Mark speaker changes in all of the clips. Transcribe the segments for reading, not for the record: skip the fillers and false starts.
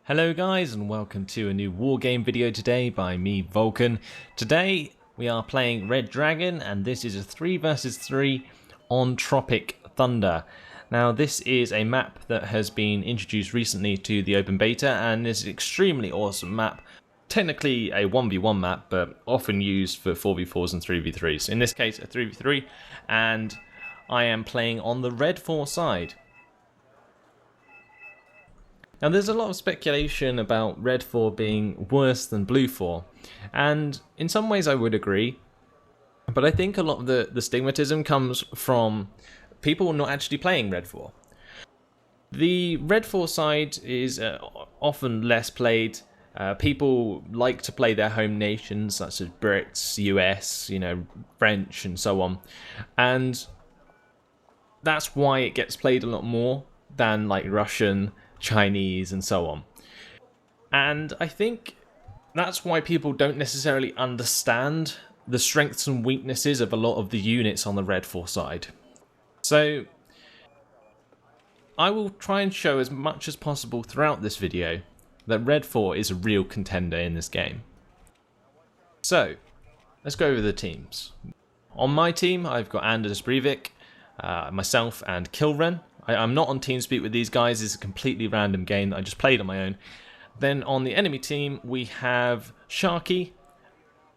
Speaker 1: Hello guys and welcome to a new Wargame video today by me, Vulcan. Today we are playing Red Dragon and this is a 3 versus 3 on Tropic Thunder. Now this is a map that has been introduced recently to the open beta and is an extremely awesome map. Technically a 1v1 map but often used for 4v4s and 3v3s. In this case a 3v3 and I am playing on the Redfor side. Now there's a lot of speculation about Redfor being worse than Bluefor, and in some ways I would agree, but I think a lot of the stigmatism comes from people not actually playing Redfor. The Redfor side is often less played. People like to play their home nations such as Brits, US, French and so on, and that's why it gets played a lot more than like Russian, Chinese and so on. And I think that's why people don't necessarily understand the strengths and weaknesses of a lot of the units on the Redfor side. So I will try and show as much as possible throughout this video that Redfor is a real contender in this game. So let's go over the teams. On my team I've got Anders Breivik, myself and Kilren. I'm not on TeamSpeak with these guys, it's a completely random game that I just played on my own. Then on the enemy team we have Sharky,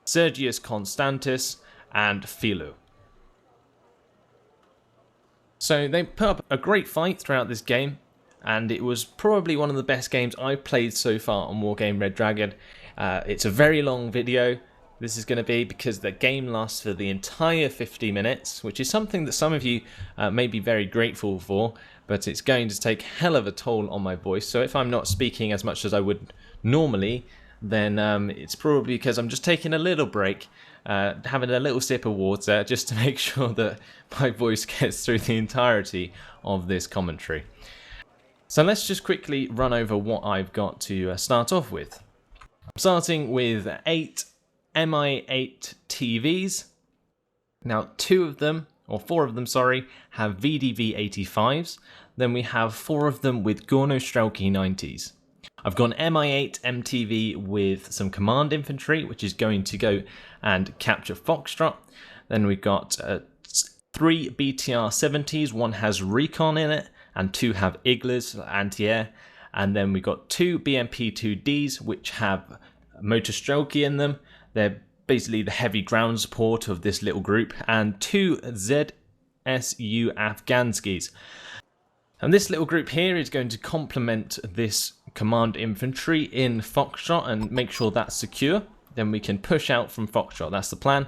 Speaker 1: Sergius Constantis and Philo. So they put up a great fight throughout this game and it was probably one of the best games I've played so far on Wargame Red Dragon. It's a very long video. This is going to be because the game lasts for the entire 50 minutes, which is something that some of you may be very grateful for, but it's going to take hell of a toll on my voice. So if I'm not speaking as much as I would normally, then it's probably because I'm just taking a little break, having a little sip of water, just to make sure that my voice gets through the entirety of this commentary. So let's just quickly run over what I've got to start off with. I'm starting with 8 MI8 TVs. Now 4 of them, have VDV85s. Then we have 4 of them with Gorno Strelky 90s. I've got an MI8 MTV with some command infantry, which is going to go and capture Foxtrot. Then we've got 3 BTR 70s, 1 has recon in it, and 2 have Iglas, anti-air. And then we've got 2 BMP2Ds, which have Motor Strelky in them. They're basically the heavy ground support of this little group, and 2 ZSU Afghanskis. And this little group here is going to complement this command infantry in Foxtrot and make sure that's secure. Then we can push out from Foxtrot, that's the plan.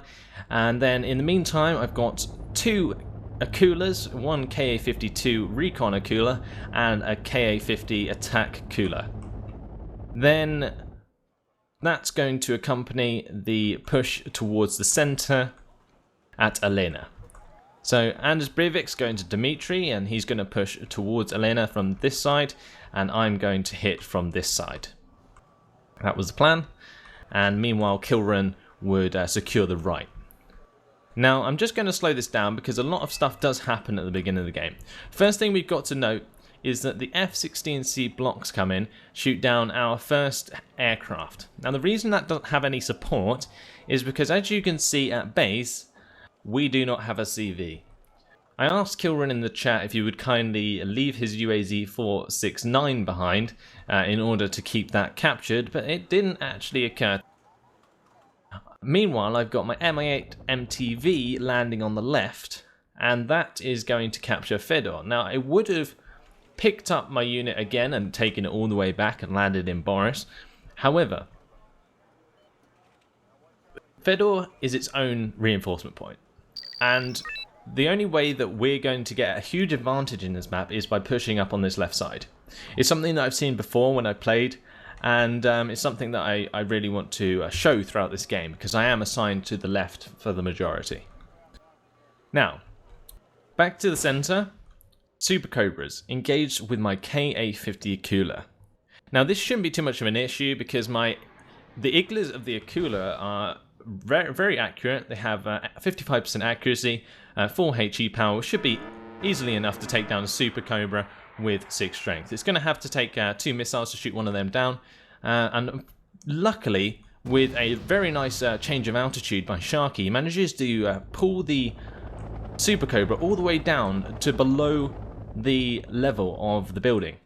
Speaker 1: And then in the meantime, I've got 2 Akulas, 1 KA-52 Recon Akula, and a KA-50 Attack Akula. Then that's going to accompany the push towards the centre at Elena. So Anders Breivik's going to Dmitry and he's going to push towards Elena from this side, and I'm going to hit from this side. That was the plan. And meanwhile Kilren would secure the right. Now I'm just going to slow this down because a lot of stuff does happen at the beginning of the game. First thing we've got to note is that the F-16C blocks come in, shoot down our first aircraft. Now the reason that doesn't have any support is because, as you can see at base, we do not have a CV. I asked Kilren in the chat if he would kindly leave his UAZ 469 behind in order to keep that captured, but it didn't actually occur. Meanwhile, I've got my MI8 MTV landing on the left, and that is going to capture Fedor. Now I would have picked up my unit again and taken it all the way back and landed in Boris. However, Fedor is its own reinforcement point, and the only way that we're going to get a huge advantage in this map is by pushing up on this left side. It's something that I've seen before when I played, and it's something that I really want to show throughout this game because I am assigned to the left for the majority. Now, back to the centre. Super Cobras, engaged with my KA-50 Akula. Now this shouldn't be too much of an issue because the Iglas of the Akula are very, very accurate. They have 55% accuracy, 4 HE power, which should be easily enough to take down a Super Cobra with 6 strength. It's going to have to take 2 missiles to shoot one of them down, and luckily, with a very nice change of altitude by Sharky, he manages to pull the Super Cobra all the way down to below the level of the building.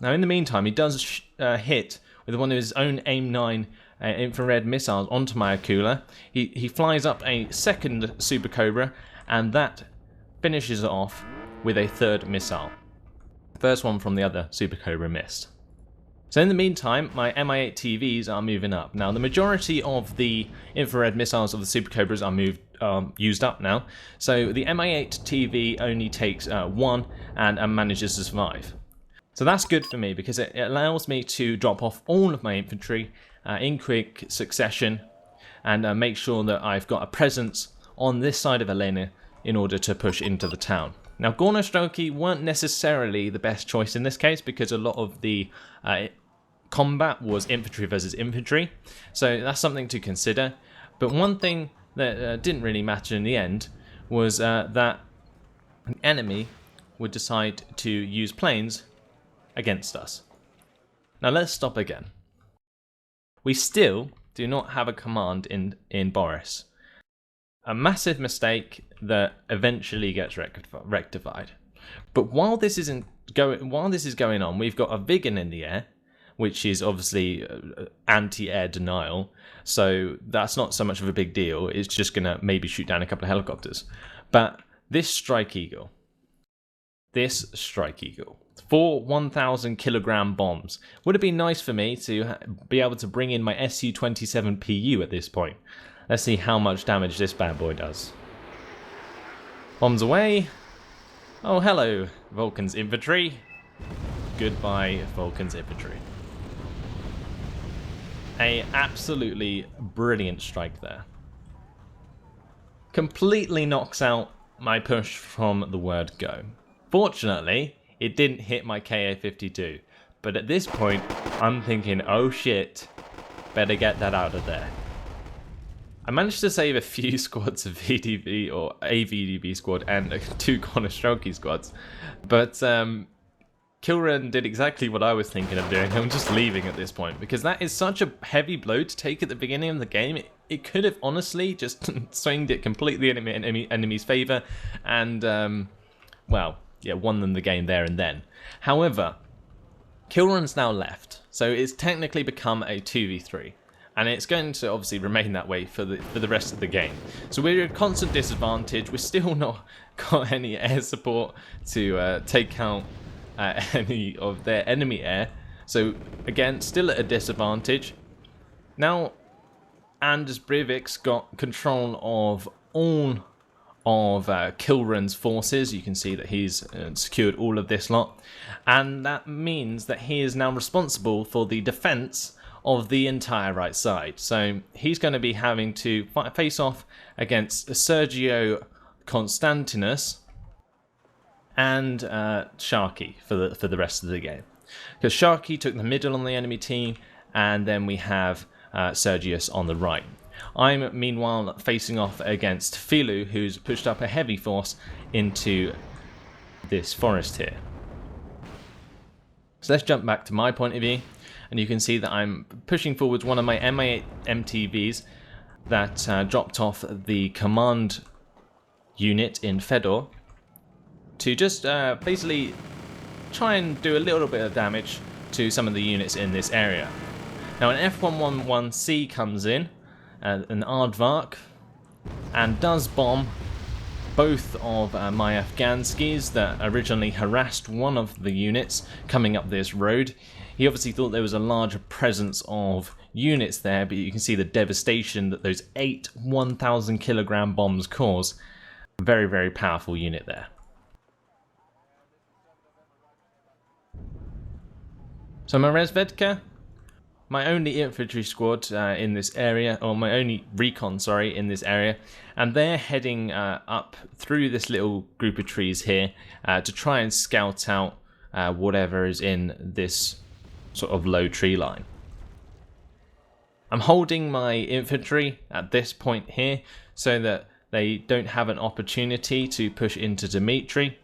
Speaker 1: Now, in the meantime, he does hit with one of his own AIM-9 infrared missiles onto my Akula. He flies up a second Super Cobra, and that finishes it off with a 3rd missile. The first one from the other Super Cobra missed. So in the meantime, my Mi-8 TVs are moving up. Now, the majority of the infrared missiles of the Super Cobras are used up now. So the Mi-8 TV only takes 1 and manages to survive. So that's good for me because it allows me to drop off all of my infantry in quick succession and make sure that I've got a presence on this side of Elena in order to push into the town. Now, Gornostroki weren't necessarily the best choice in this case because a lot of the combat was infantry versus infantry, so that's something to consider. But one thing that didn't really matter in the end was that an enemy would decide to use planes against us. Now let's stop again. We still do not have a command in Boris. A massive mistake that eventually gets rectified. But while this is going on, we've got a Vigan in the air, which is obviously anti-air denial, so that's not so much of a big deal. It's just going to maybe shoot down a couple of helicopters. But this Strike Eagle, 4 1,000 kilogram bombs. Would have been nice for me to be able to bring in my Su-27 PU at this point. Let's see how much damage this bad boy does. Bombs away. Oh, hello, Vulcan's infantry. Goodbye, Vulcan's infantry. A absolutely brilliant strike there. Completely knocks out my push from the word go. Fortunately, it didn't hit my KA-52, but at this point, I'm thinking, oh shit, better get that out of there. I managed to save a few squads of VDB, or a VDB squad, and 2 Gornostroki squads, but Kilran did exactly what I was thinking of doing. I'm just leaving at this point, because that is such a heavy blow to take at the beginning of the game. It could have honestly just swinged it completely in enemy's favour, and, well, yeah, won them the game there and then. However, Kilran's now left, so it's technically become a 2v3. And it's going to obviously remain that way for the rest of the game. So we're at a constant disadvantage. We're still not got any air support to take out any of their enemy air. So again, still at a disadvantage. Now, Anders Breivik's got control of all of Kilran's forces. You can see that he's secured all of this lot. And that means that he is now responsible for the defense of the entire right side. So he's going to be having to face off against Sergio Constantinus and Sharky for the rest of the game. Because Sharky took the middle on the enemy team, and then we have Sergius on the right. I'm meanwhile facing off against Filu, who's pushed up a heavy force into this forest here. So let's jump back to my point of view. And you can see that I'm pushing forwards one of my Mi-8 MTVs that dropped off the command unit in Fedor to just basically try and do a little bit of damage to some of the units in this area. Now an F111C comes in, an Aardvark, and does bomb both of my Afghanskis that originally harassed one of the units coming up this road. He obviously thought there was a larger presence of units there, but you can see the devastation that those 8 1,000 kilogram bombs cause. Very, very powerful unit there. So my Resvedka, my only infantry squad in this area, or my only recon, sorry, in this area, and they're heading up through this little group of trees here to try and scout out whatever is in this sort of low tree line. I'm holding my infantry at this point here so that they don't have an opportunity to push into Dmitry.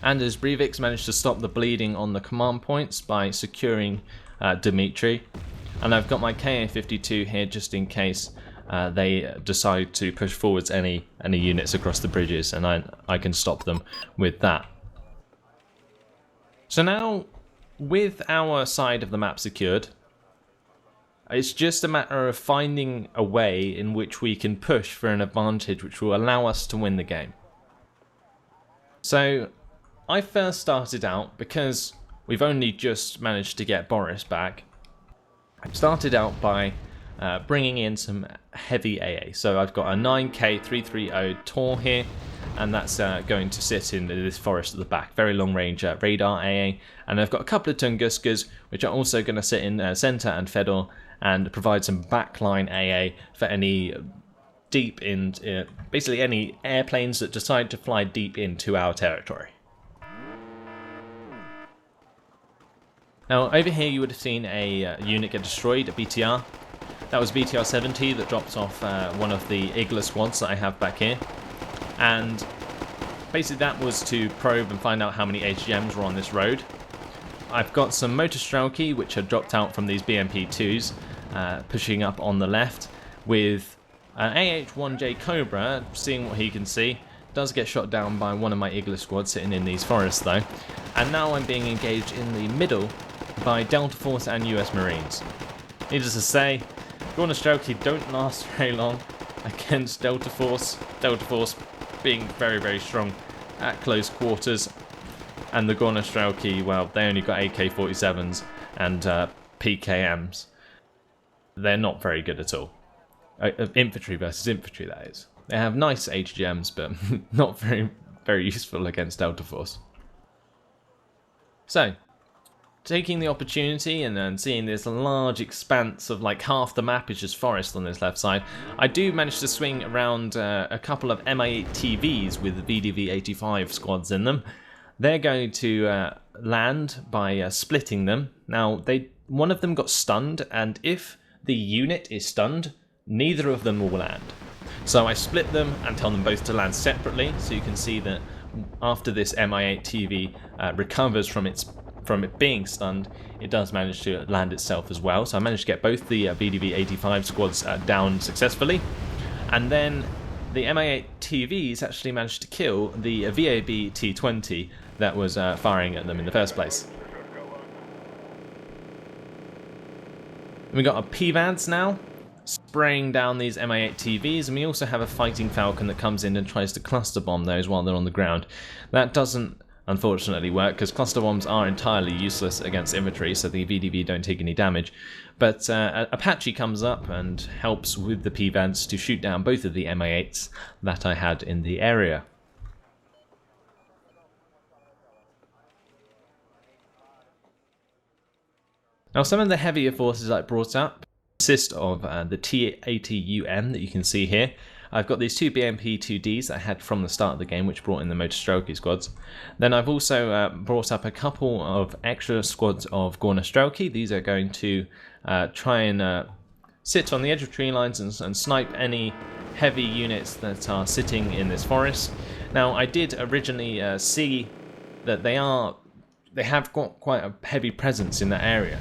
Speaker 1: Anders Breivik managed to stop the bleeding on the command points by securing Dmitry. And I've got my KA-52 here just in case they decide to push forwards any units across the bridges, and I can stop them with that. So now, with our side of the map secured, it's just a matter of finding a way in which we can push for an advantage which will allow us to win the game. So I first started out, because we've only just managed to get Boris back, I started out by bringing in some heavy AA. So I've got a 9K330 Tor here, and that's going to sit in this forest at the back. Very long range radar AA. And I've got a couple of Tunguskas, which are also going to sit in Center and Fedor, and provide some backline AA for any deep in, basically any airplanes that decide to fly deep into our territory. Now over here you would have seen a unit get destroyed, a BTR. That was BTR 70 that dropped off one of the Igla squads that I have back here. And basically that was to probe and find out how many HGMs were on this road. I've got some motor Strelki which are dropped out from these BMP2s, pushing up on the left, with an AH-1J Cobra, seeing what he can see. Does get shot down by one of my Igla squads sitting in these forests though. And now I'm being engaged in the middle by Delta Force and US Marines. Needless to say, Gorna Strelki don't last very long against Delta Force. Delta Force being very, very strong at close quarters. And the Gorna Strelki, well, they only got AK-47s and PKMs. They're not very good at all. Infantry versus infantry, that is. They have nice HGMs, but not very, very useful against Delta Force. So, taking the opportunity and then seeing this large expanse of like half the map is just forest on this left side, I do manage to swing around a couple of MI8 TVs with VDV-85 squads in them. They're going to land by splitting them. Now, one of them got stunned, and if the unit is stunned, neither of them will land. So I split them and tell them both to land separately, so you can see that after this MI8 TV recovers from it being stunned, it does manage to land itself as well. So I managed to get both the VDV-85 squads down successfully, and then the MI8 TVs actually managed to kill the VAB T20 that was firing at them in the first place. And we got our PVADs now, spraying down these MI8 TVs, and we also have a fighting Falcon that comes in and tries to cluster bomb those while they're on the ground. That doesn't unfortunately work, because cluster bombs are entirely useless against infantry, so the VDV don't take any damage. But Apache comes up and helps with the PVADs to shoot down both of the MI8s that I had in the area. Now, some of the heavier forces I brought up consist of the T80UM that you can see here. I've got these two BMP-2Ds that I had from the start of the game, which brought in the motor Strelki squads. Then I've also brought up a couple of extra squads of Gorna Strelki. These are going to try and sit on the edge of tree lines and snipe any heavy units that are sitting in this forest. Now, I did originally see that they have got quite a heavy presence in that area.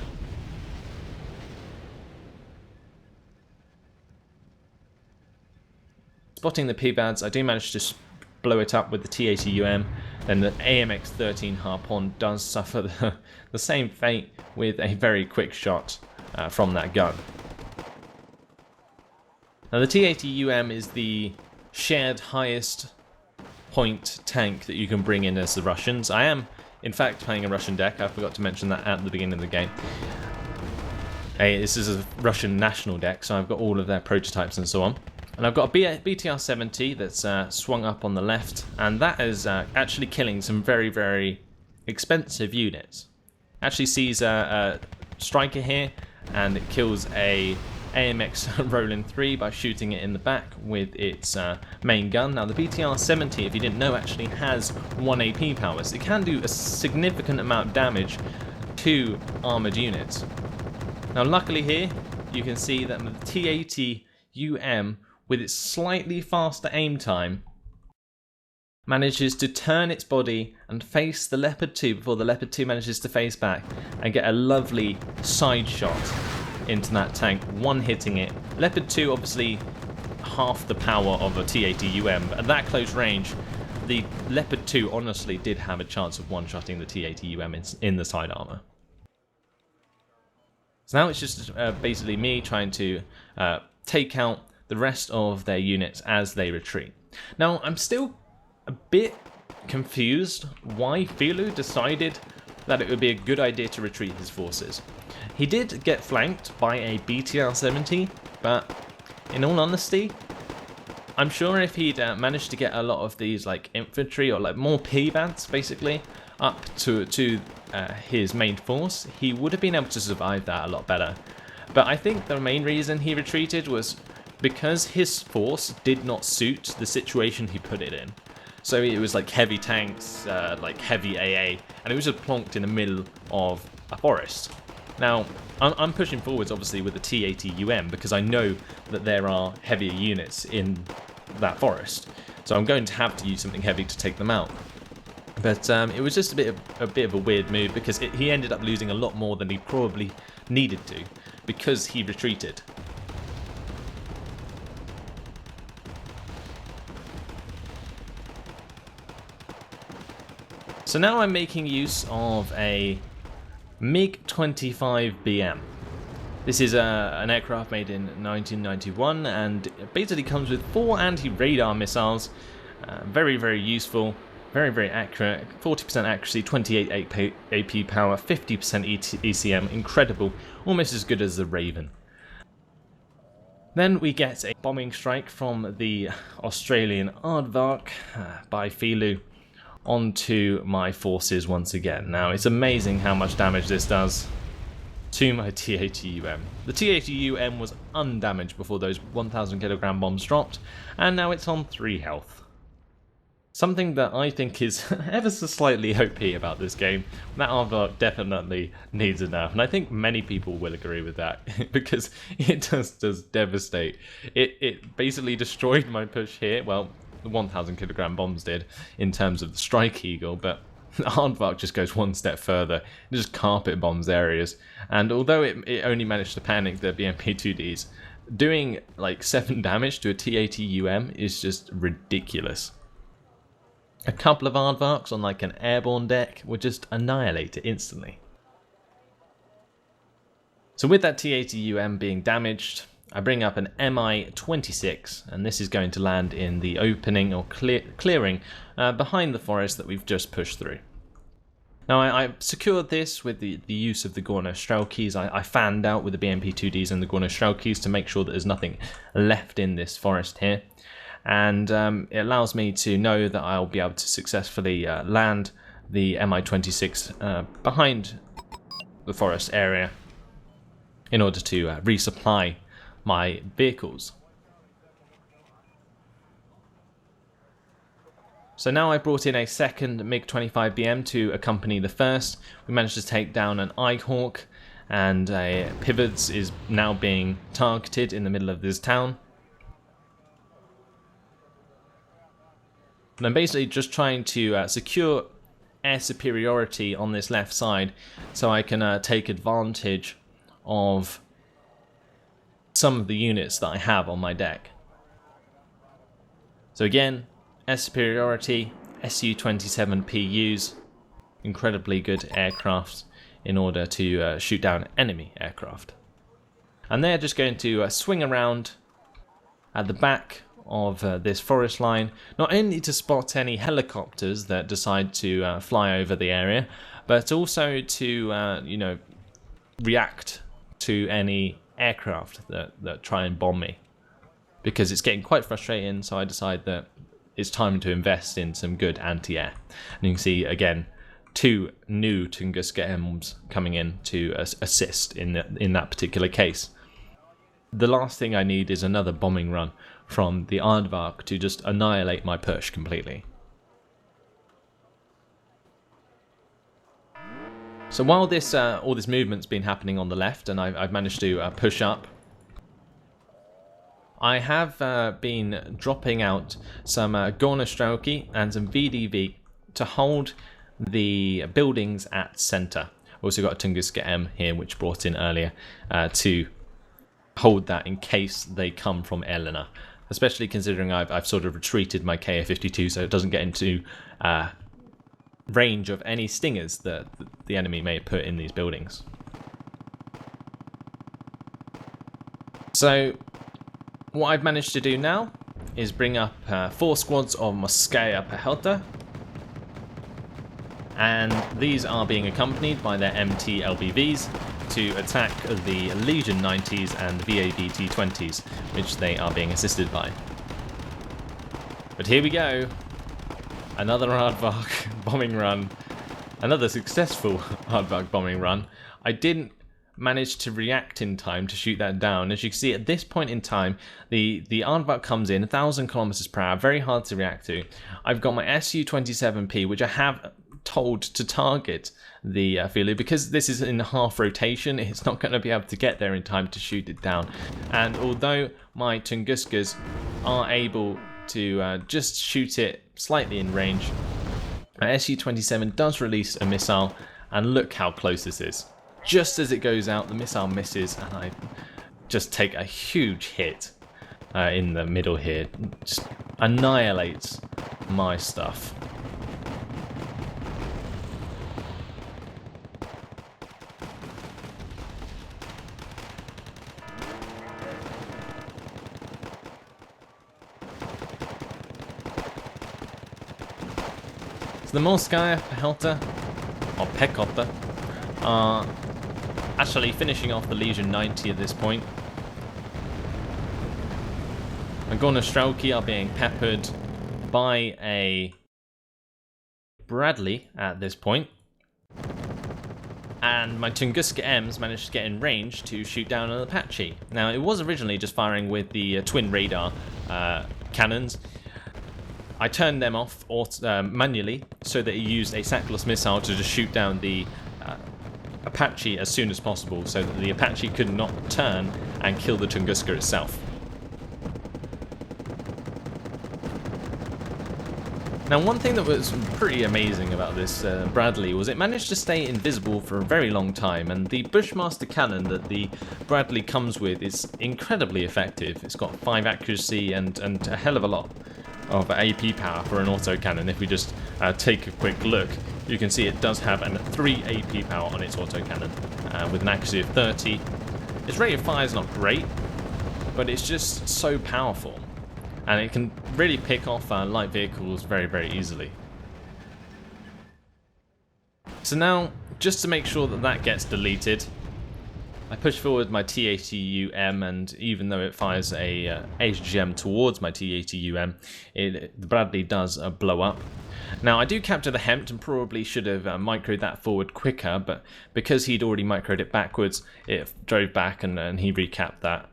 Speaker 1: Spotting the PVADs, I do manage to blow it up with the T80UM, then the AMX-13 Harpoon does suffer the same fate with a very quick shot from that gun. Now the T80UM is the shared highest point tank that you can bring in as the Russians. I am, in fact, playing a Russian deck. I forgot to mention that at the beginning of the game. This is a Russian national deck, so I've got all of their prototypes and so on. And I've got a BTR-70 that's swung up on the left, and that is actually killing some very, very expensive units. Actually sees a striker here, and it kills a AMX Roland 3 by shooting it in the back with its main gun. Now the BTR-70, if you didn't know, actually has 1 AP power, so it can do a significant amount of damage to armoured units. Now luckily here, you can see that the T80UM, with its slightly faster aim time, manages to turn its body and face the Leopard 2 before the Leopard 2 manages to face back and get a lovely side shot into that tank, one hitting it. Leopard 2 obviously half the power of a T-80UM, but at that close range, the Leopard 2 honestly did have a chance of one-shotting the T-80UM in the side armor. So now it's just basically me trying to take out the rest of their units as they retreat. Now, I'm still a bit confused why Filu decided that it would be a good idea to retreat his forces. He did get flanked by a BTR-70, but in all honesty, I'm sure if he'd managed to get a lot of these like infantry or like more P-Bats basically up to his main force, he would have been able to survive that a lot better. But I think the main reason he retreated was because his force did not suit the situation he put it in. So it was like heavy tanks, like heavy AA, and it was just plonked in the middle of a forest. Now, I'm pushing forwards obviously with the T-80UM because I know that there are heavier units in that forest. So I'm going to have to use something heavy to take them out. But it was just a bit of a weird move because he ended up losing a lot more than he probably needed to because he retreated. So now I'm making use of a MiG-25BM. This is an aircraft made in 1991 and it basically comes with 4 anti-radar missiles. Very, very useful, very, very accurate, 40% accuracy, 28 AP power, 50% ECM, incredible, almost as good as the Raven. Then we get a bombing strike from the Australian Aardvark by Filu onto my forces once again. Now, it's amazing how much damage this does to my T-80UM. The T-80UM was undamaged before those 1,000 kilogram bombs dropped, and now it's on 3 health. Something that I think is ever so slightly OP about this game, that Aardvark definitely needs a nerf, and I think many people will agree with that, because it just does devastate. It basically destroyed my push here, well, the 1,000 kilogram bombs did, in terms of the Strike Eagle, but the Aardvark just goes one step further. It just carpet bombs areas, and although it only managed to panic the BMP-2Ds, doing like 7 damage to a T-80UM is just ridiculous. A couple of Aardvarks on like an airborne deck would just annihilate it instantly. So with that T-80UM being damaged, I bring up an Mi-26, and this is going to land in the opening or clearing behind the forest that we've just pushed through. Now I secured this with the use of the Gorno Strelkeys. I fanned out with the BMP-2Ds and the Gorno Strelkeys to make sure that there's nothing left in this forest here. And it allows me to know that I'll be able to successfully land the Mi-26 behind the forest area in order to resupply my vehicles. So now I brought in a second MiG-25BM to accompany the first. We managed to take down an Eyehawk, and a Pivots is now being targeted in the middle of this town. And I'm basically just trying to secure air superiority on this left side so I can take advantage of some of the units that I have on my deck. So again, air superiority, Su-27 PUs, incredibly good aircraft in order to shoot down enemy aircraft. And they're just going to swing around at the back of this forest line, not only to spot any helicopters that decide to fly over the area, but also to you know, react to any aircraft that try and bomb me, because it's getting quite frustrating. So I decide that it's time to invest in some good anti-air, and you can see again 2 new Tunguska M's coming in to assist in that particular case. The last thing I need is another bombing run from the Aardvark to just annihilate my push completely. So while this all this movement's been happening on the left, and I've managed to push up, I have been dropping out some Gornostrelki and some VDV to hold the buildings at center. Also got a Tunguska M here, which brought in earlier to hold that in case they come from Elena. Especially considering I've sort of retreated my KA-52 so it doesn't get into range of any stingers that the enemy may put in these buildings. So what I've managed to do now is bring up 4 squads of Moskaya Pahelta, and these are being accompanied by their MT LBVs to attack the Legion 90s and VABT 20s, which they are being assisted by. But here we go, another Aardvark bombing run, another successful Aardvark bombing run. I didn't manage to react in time to shoot that down. As you can see, at this point in time, the Aardvark comes in 1,000 kilometers per hour, very hard to react to. I've got my Su-27P, which I have told to target the Filu, because this is in half rotation. It's not going to be able to get there in time to shoot it down. And although my Tunguskas are able to just shoot it slightly in range, my Su-27 does release a missile, and look how close this is. Just as it goes out, the missile misses, and I just take a huge hit in the middle here. Just annihilates my stuff. So the Morskaya Pahelta, or Pekota, are actually finishing off the Legion 90 at this point. The Gornostrelki are being peppered by a Bradley at this point. And my Tunguska M's managed to get in range to shoot down an Apache. Now, it was originally just firing with the twin radar cannons. I turned them off manually so that it used a sackless missile to just shoot down the Apache as soon as possible, so that the Apache could not turn and kill the Tunguska itself. Now, one thing that was pretty amazing about this Bradley was it managed to stay invisible for a very long time, and the Bushmaster cannon that the Bradley comes with is incredibly effective. It's got 5 accuracy and a hell of a lot of AP power for an autocannon. If we just take a quick look, you can see it does have a 3 AP power on its autocannon with an accuracy of 30. Its rate of fire is not great, but it's just so powerful, and it can really pick off light vehicles very, very easily. So now, just to make sure that that gets deleted, I push forward my T-80UM, and even though it fires a HGM towards my T-80UM, the Bradley does blow up. Now, I do capture the Hempt and probably should have microed that forward quicker, but because he'd already microed it backwards, it drove back and he recapped that.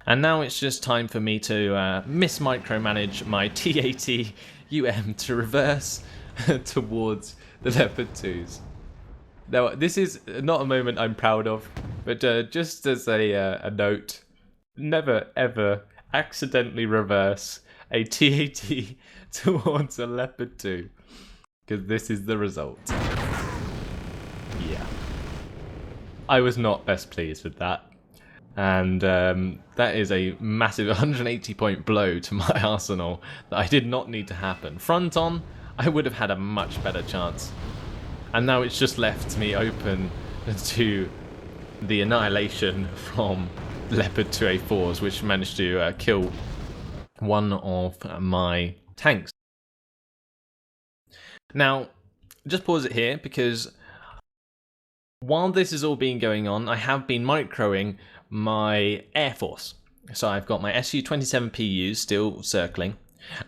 Speaker 1: And now it's just time for me to mis-micromanage my T-80UM to reverse towards the Leopard 2s. Now, this is not a moment I'm proud of, but just as a note, never ever accidentally reverse a T-80 towards a Leopard 2, because this is the result. Yeah. I was not best pleased with that, and that is a massive 180 point blow to my arsenal that I did not need to happen. Front on, I would have had a much better chance. And now it's just left me open to the annihilation from Leopard 2A4s, which managed to kill one of my tanks. Now, just pause it here, because while this is all been going on, I have been microing my Air Force. So I've got my Su-27PU still circling,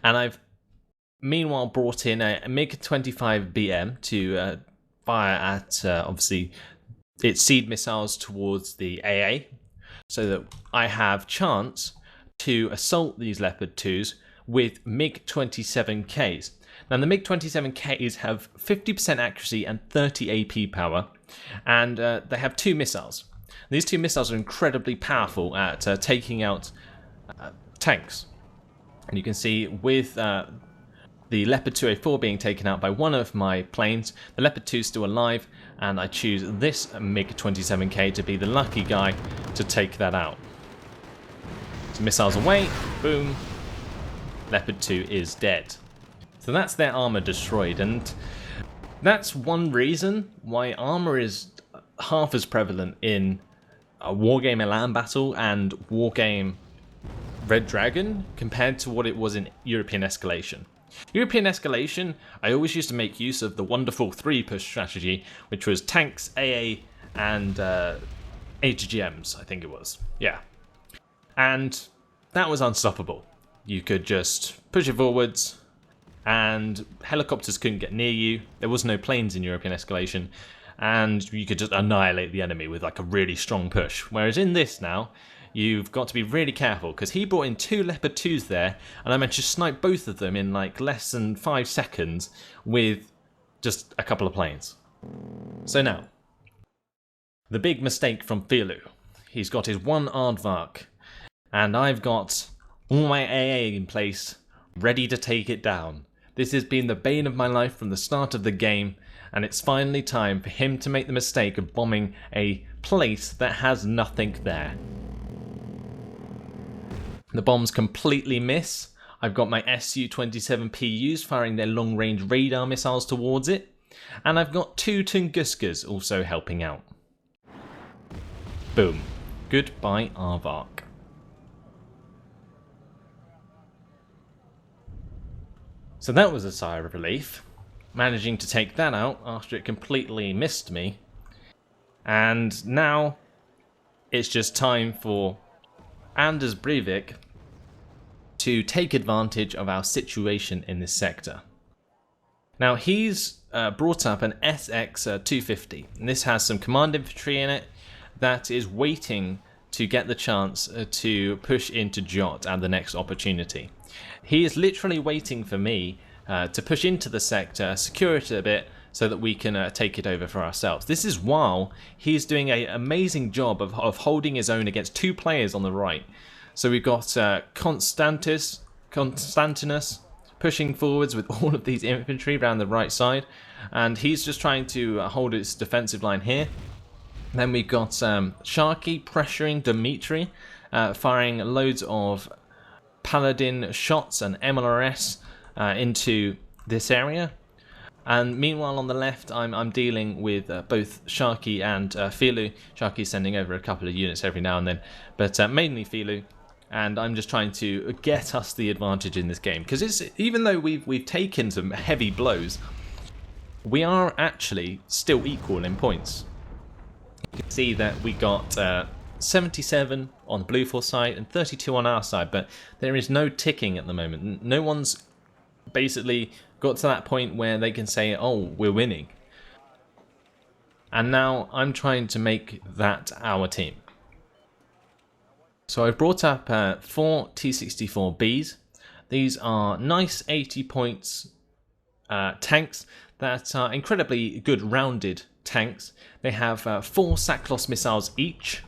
Speaker 1: and I've meanwhile brought in a MiG-25BM to fire at, obviously, its seed missiles towards the AA, so that I have chance to assault these Leopard 2s with MiG-27Ks. Now, the MiG-27Ks have 50% accuracy and 30 AP power, and they have 2 missiles. These two missiles are incredibly powerful at taking out tanks. And you can see with the Leopard 2A4 being taken out by one of my planes, the Leopard 2 is still alive, and I choose this MiG-27K to be the lucky guy to take that out. So missiles away, boom, Leopard 2 is dead. So that's their armor destroyed, and that's one reason why armor is half as prevalent in a Wargame Elan battle and Wargame Red Dragon compared to what it was in European Escalation. European Escalation, I always used to make use of the wonderful 3-push strategy, which was tanks, AA, and HGMs, I think it was. Yeah. And that was unstoppable. You could just push it forwards, and helicopters couldn't get near you. There was no planes in European Escalation, and you could just annihilate the enemy with like a really strong push. Whereas in this now, you've got to be really careful, because he brought in 2 Leopard 2s there, and I managed to snipe both of them in like less than 5 seconds with just a couple of planes. So now, the big mistake from Filu. He's got his 1 aardvark, and I've got all my AA in place, ready to take it down. This has been the bane of my life from the start of the game, and it's finally time for him to make the mistake of bombing a place that has nothing there. The bombs completely miss. I've got my Su-27PUs firing their long-range radar missiles towards it, and I've got 2 Tunguskas also helping out. Boom. Goodbye, Aardvark. So that was a sigh of relief, managing to take that out after it completely missed me. And now it's just time for Anders Breivik to take advantage of our situation in this sector. Now he's brought up an SX-250, and this has some command infantry in it that is waiting to get the chance to push into Jot at the next opportunity. He is literally waiting for me to push into the sector, secure it a bit, so that we can take it over for ourselves. This is while he's doing an amazing job of holding his own against 2 players on the right. So we've got Constantinus pushing forwards with all of these infantry around the right side, and he's just trying to hold his defensive line here. Then we've got Sharky pressuring Dmitry, firing loads of Paladin shots and MLRS into this area. And meanwhile on the left I'm dealing with both Sharky and Filu. Sharky's sending over a couple of units every now and then, but mainly Filu. And I'm just trying to get us the advantage in this game, because even though we've taken some heavy blows, we are actually still equal in points. You can see that we got 77 on the Blue Force side and 32 on our side, but there is no ticking at the moment. No one's basically got to that point where they can say, oh, we're winning. And now I'm trying to make that our team. So I've brought up 4 T-64Bs. These are nice 80 points tanks that are incredibly good rounded tanks. They have 4 Saklos missiles each,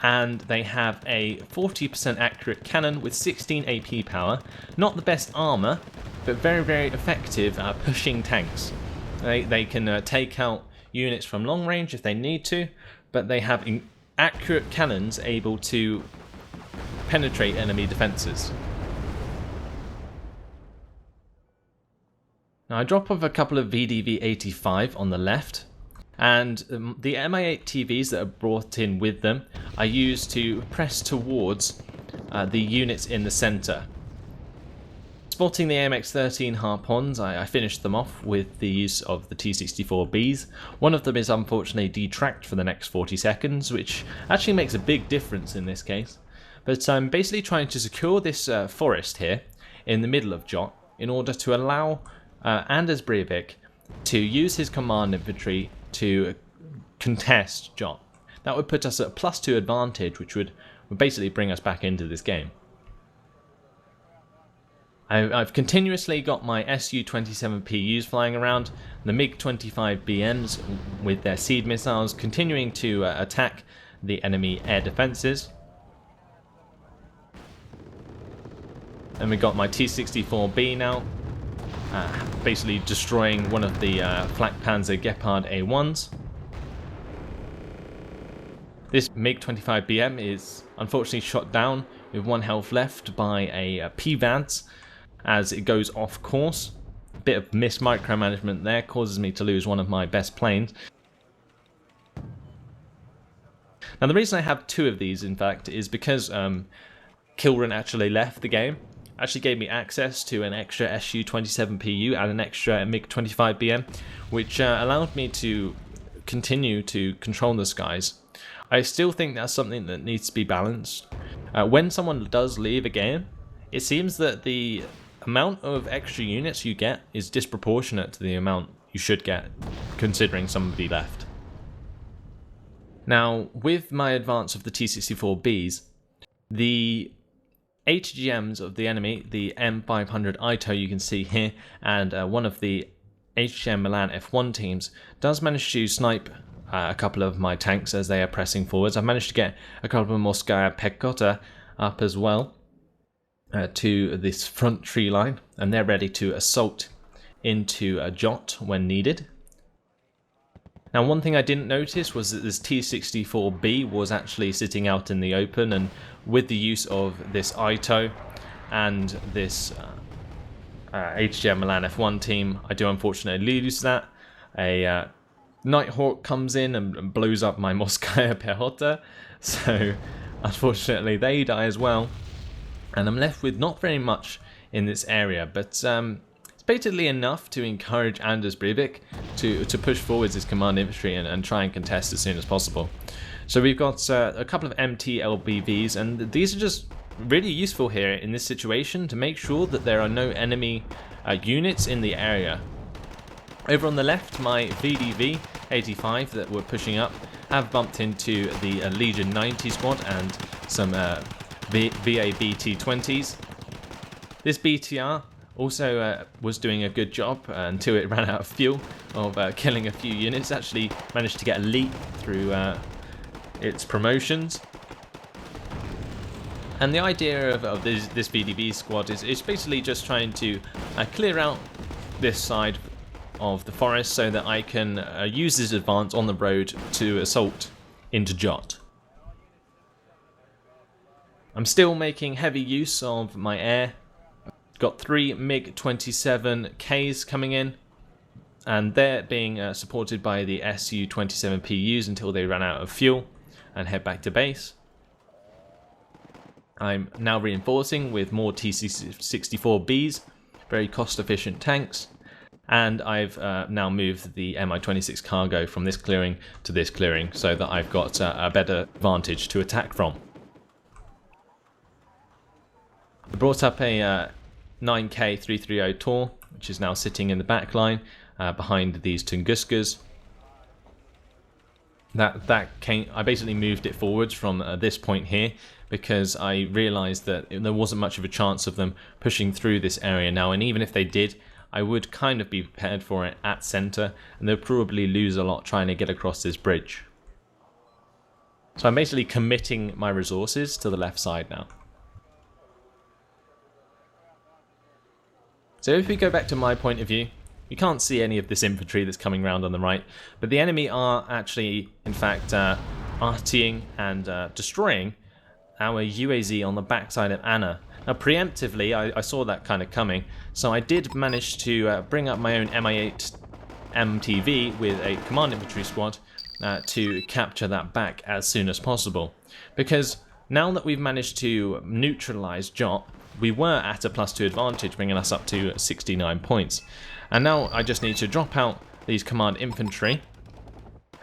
Speaker 1: and they have a 40% accurate cannon with 16 AP power. Not the best armor, but very, very effective pushing tanks. They can take out units from long range if they need to, but they have accurate cannons able to penetrate enemy defenses. Now I drop off a couple of VDV-85 on the left, and the Mi-8 TVs that are brought in with them I use to press towards the units in the centre. Spotting the AMX-13 Harpoons, I finished them off with the use of the T-64Bs. One of them is unfortunately detracked for the next 40 seconds, which actually makes a big difference in this case. But I'm basically trying to secure this forest here in the middle of Jot in order to allow Anders Breivik to use his command infantry to contest Jot. That would put us at a +2 advantage, which would basically bring us back into this game. I've continuously got my Su-27PUs flying around, the MiG-25BMs with their seed missiles continuing to attack the enemy air defences. And we got my T-64B now, basically destroying one of the Flak Panzer Gepard A1s. This MiG-25BM is unfortunately shot down with 1 health left by a PVADS as it goes off course. A bit of missed micromanagement there causes me to lose one of my best planes. Now the reason I have 2 of these, in fact, is because Kilran actually left the game. Actually gave me access to an extra Su-27PU and an extra MiG-25BM, which allowed me to continue to control the skies. I still think that's something that needs to be balanced. When someone does leave a game, it seems that the amount of extra units you get is disproportionate to the amount you should get, considering somebody left. Now, with my advance of the T-64Bs, the HGMs of the enemy, the M500 Ito you can see here, and one of the HGM Milan F1 teams does manage to snipe a couple of my tanks as they are pressing forwards. I've managed to get a couple of Morskaya Pekota up as well to this front tree line, and they're ready to assault into a Jot when needed. Now, one thing I didn't notice was that this T-64B was actually sitting out in the open, and with the use of this Ito and this HGM Milan F1 team, I do unfortunately lose that. A Nighthawk comes in and blows up my Morskaya Pehota, so unfortunately they die as well, and I'm left with not very much in this area, but it's basically enough to encourage Anders Breivik to push forwards his command infantry and try and contest as soon as possible. So we've got a couple of MT-LBVs, and these are just really useful here in this situation to make sure that there are no enemy units in the area. Over on the left, my VDV 85 that we're pushing up have bumped into the Legion 90 squad and some VABT 20s. This BTR also was doing a good job until it ran out of fuel of killing a few units. Actually managed to get elite through its promotions. And the idea of this VDV squad is basically just trying to clear out this side of the forest so that I can use this advance on the road to assault into Jot. I'm still making heavy use of my air. Got 3 MiG-27Ks coming in, and they're being supported by the Su-27PUs until they run out of fuel and head back to base. I'm now reinforcing with more T-64Bs, very cost-efficient tanks. And I've now moved the Mi-26 cargo from this clearing to this clearing so that I've got a better vantage to attack from. I brought up a 9K 330 Tor, which is now sitting in the back line behind these Tunguskas. I basically moved it forwards from this point here because I realised that there wasn't much of a chance of them pushing through this area now, and even if they did, I would kind of be prepared for it at centre, and they'll probably lose a lot trying to get across this bridge. So I'm basically committing my resources to the left side now. So if we go back to my point of view, you can't see any of this infantry that's coming round on the right, but the enemy are actually, in fact, artying and destroying our UAZ on the backside of Anna. Now, preemptively, I saw that kind of coming, so I did manage to bring up my own Mi-8 MTV with a command infantry squad to capture that back as soon as possible. Because now that we've managed to neutralise Jot, we were at a +2 advantage, bringing us up to 69 points. And now I just need to drop out these command infantry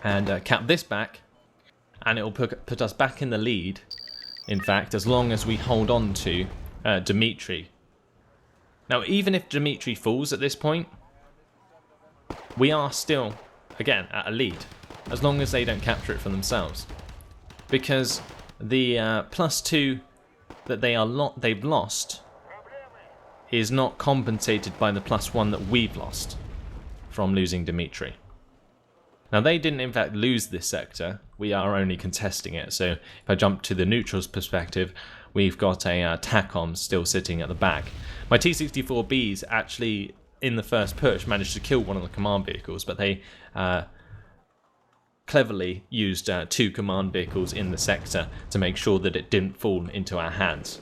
Speaker 1: and cap this back, and it will put us back in the lead, in fact, as long as we hold on to Dmitry. Now, even if Dmitry falls at this point, we are still, again, at a lead, as long as they don't capture it for themselves. Because the +2 that they've lost is not compensated by the +1 that we've lost from losing Dmitry. Now they didn't in fact lose this sector, we are only contesting it. So if I jump to the neutrals perspective, we've got a TACOM still sitting at the back. My T-64Bs actually in the first push managed to kill one of the command vehicles, but they cleverly used 2 command vehicles in the sector to make sure that it didn't fall into our hands.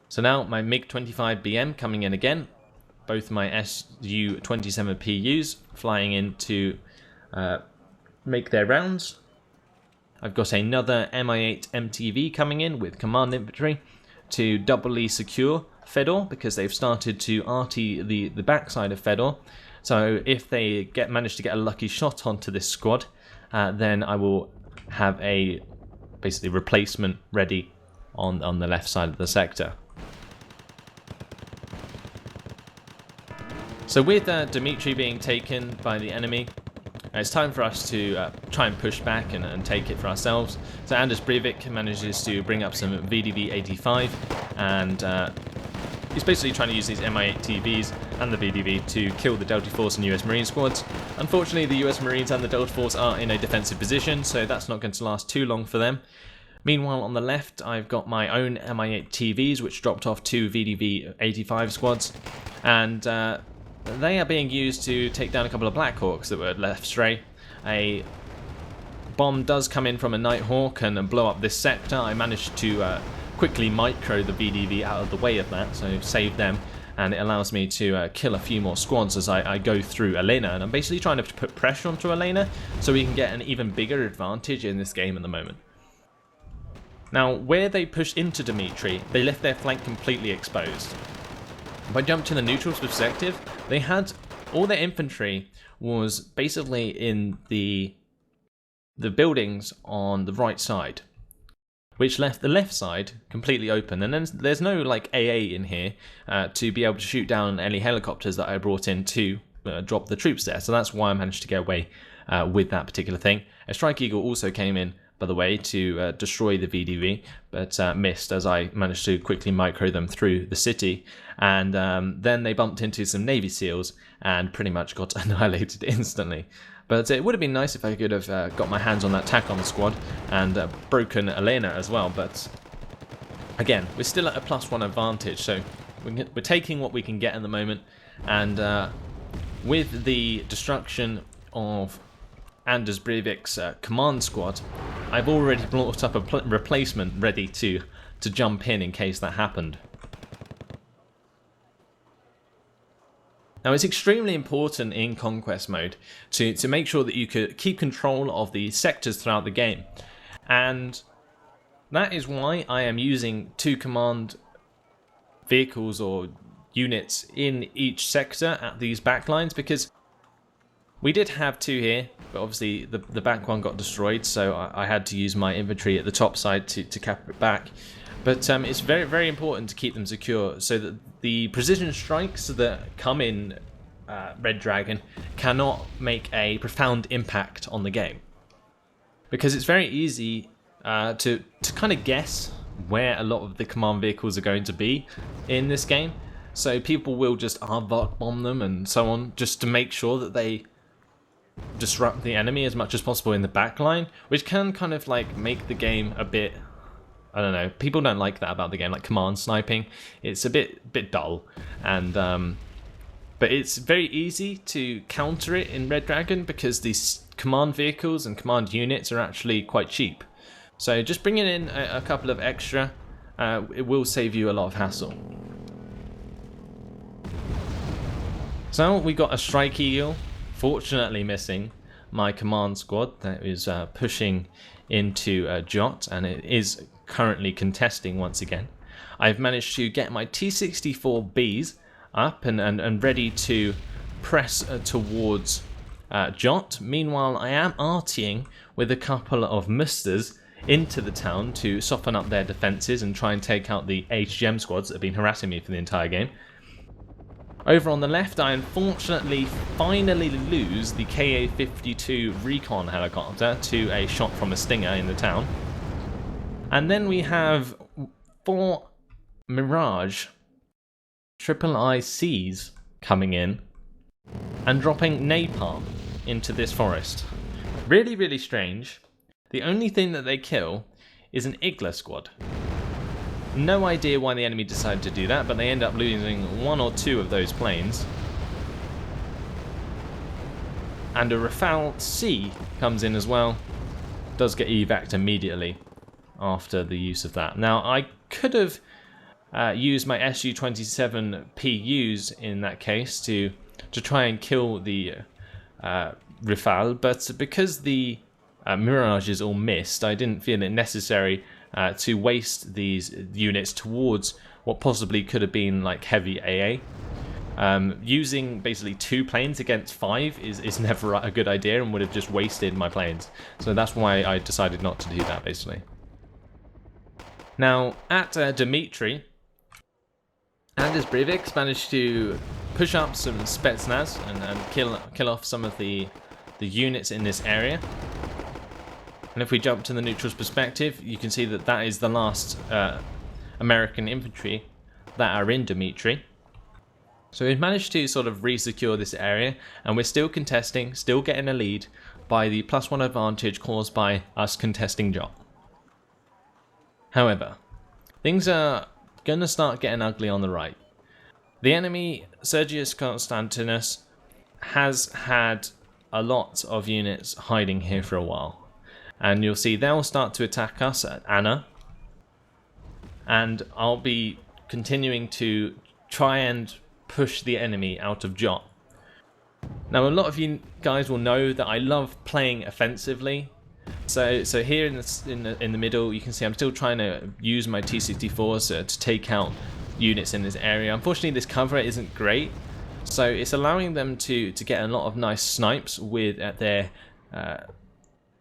Speaker 1: So now my MiG-25BM coming in again, both my Su-27PUs flying in to make their rounds. I've got another Mi-8 MTV coming in with command infantry to doubly secure Fedor, because they've started to arty the backside of Fedor. So if they manage to get a lucky shot onto this squad, then I will have a basically replacement ready on the left side of the sector. So with Dmitry being taken by the enemy, it's time for us to try and push back and take it for ourselves. So Anders Breivik manages to bring up some VDV 85, and he's basically trying to use these Mi-8 TVs and the VDV to kill the Delta Force and US Marine squads. Unfortunately, the US Marines and the Delta Force are in a defensive position, so that's not going to last too long for them. Meanwhile, on the left, I've got my own Mi-8 TVs, which dropped off 2 VDV 85 squads, and they are being used to take down a couple of Black Hawks that were left stray. A bomb does come in from a Nighthawk and blow up this sector. I managed to quickly micro the VDV out of the way of that, so save them, and it allows me to kill a few more squads as I go through Elena. And I'm basically trying to put pressure onto Elena so we can get an even bigger advantage in this game at the moment. Now, where they pushed into Dmitry, they left their flank completely exposed. If I jump to the neutrals perspective, they had all their infantry was basically in the buildings on the right side, which left the left side completely open. And then there's no like AA in here to be able to shoot down any helicopters that I brought in to drop the troops there. So that's why I managed to get away with that particular thing. A Strike Eagle also came in, by the way, to destroy the VDV, but missed as I managed to quickly micro them through the city. And then they bumped into some Navy SEALs and pretty much got annihilated instantly. But it would have been nice if I could have got my hands on that TACOM squad and broken Elena as well. But again, we're still at a +1 advantage, so we're taking what we can get at the moment. And with the destruction of Anders Breivik's command squad, I've already brought up a replacement ready to jump in case that happened. Now, it's extremely important in Conquest mode to make sure that you could keep control of the sectors throughout the game. And that is why I am using 2 command vehicles or units in each sector at these backlines, because we did have 2 here, but obviously the back one got destroyed, so I had to use my infantry at the top side to cap it back. But it's very, very important to keep them secure so that the precision strikes that come in Red Dragon cannot make a profound impact on the game. Because it's very easy to kind of guess where a lot of the command vehicles are going to be in this game. So people will just aardvark bomb them and so on, just to make sure that they disrupt the enemy as much as possible in the backline, which can kind of like make the game a bit, I don't know, people don't like that about the game, like command sniping. It's a bit dull, and but it's very easy to counter it in Red Dragon because these command vehicles and command units are actually quite cheap. So just bringing in a couple of extra, it will save you a lot of hassle. So we got a Strike Eagle, fortunately missing my command squad that is pushing into Jot, and it is currently contesting once again. I've managed to get my T-64Bs up and ready to press towards Jot. Meanwhile, I am artying with a couple of Musters into the town to soften up their defences and try and take out the HGM squads that have been harassing me for the entire game. Over on the left, I unfortunately finally lose the KA-52 recon helicopter to a shot from a Stinger in the town. And then we have 4 Mirage IIICs coming in and dropping napalm into this forest. Really, really strange. The only thing that they kill is an Igla squad. No idea why the enemy decided to do that, but they end up losing 1 or 2 of those planes. And a Rafale C comes in as well. Does get evac'd immediately after the use of that. Now, I could have used my Su-27 PUs in that case to try and kill the Rafale, but because the mirages all missed, I didn't feel it necessary to waste these units towards what possibly could have been like heavy AA. Using basically 2 planes against 5 is never a good idea and would have just wasted my planes. So that's why I decided not to do that, basically. Now, at Dmitry, Anders Breivik managed to push up some Spetsnaz and kill off some of the units in this area. And if we jump to the neutral's perspective, you can see that that is the last American infantry that are in Dmitry. So we've managed to sort of re-secure this area, and we're still contesting, still getting a lead by the +1 advantage caused by us contesting Jot. However, things are going to start getting ugly on the right. The enemy, Sergius Constantinus, has had a lot of units hiding here for a while. And you'll see they'll start to attack us at Anna. And I'll be continuing to try and push the enemy out of Jot. Now, a lot of you guys will know that I love playing offensively. So here in the middle, you can see I'm still trying to use my T-64s to take out units in this area. Unfortunately, this cover isn't great, so it's allowing them to get a lot of nice snipes with their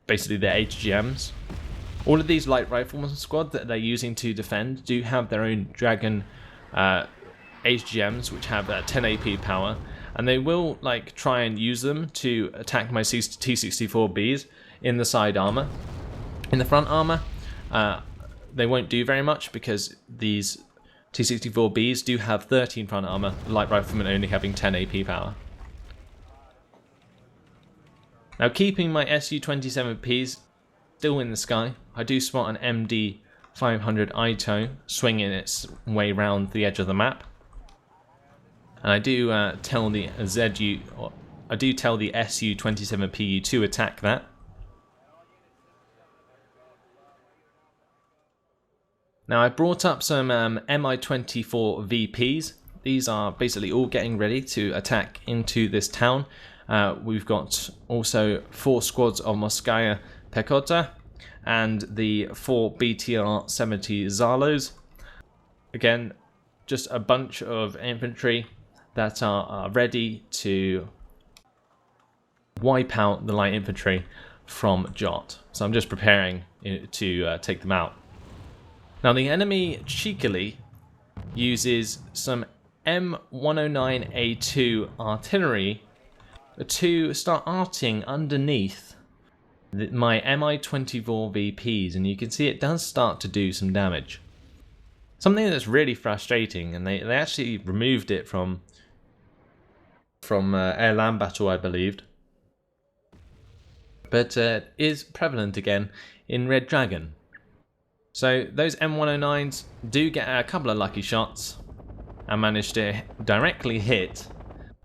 Speaker 1: basically their HGMs. All of these light rifleman squad that they're using to defend do have their own Dragon HGMs, which have 10 AP power, and they will like try and use them to attack my T-64Bs in the side armor. In the front armor, they won't do very much because these T-64Bs do have 13 front armor, light riflemen only having 10 AP power. Now, keeping my Su-27Ps still in the sky, I do spot an MD-500 Ito swinging its way round the edge of the map. And I do tell the Su-27Pu to attack that. Now, I brought up some Mi-24 VPs. These are basically all getting ready to attack into this town. We've got also 4 squads of Moskaya Pekota and the 4 BTR-70 Zalos. Again, just a bunch of infantry that are ready to wipe out the light infantry from Jot. So I'm just preparing to take them out. Now, the enemy cheekily uses some M109A2 artillery to start arting underneath my Mi-24 VPs, and you can see it does start to do some damage. Something that's really frustrating, and they actually removed it from air-land battle, I believed, but is prevalent again in Red Dragon. So those M109s do get a couple of lucky shots and manage to directly hit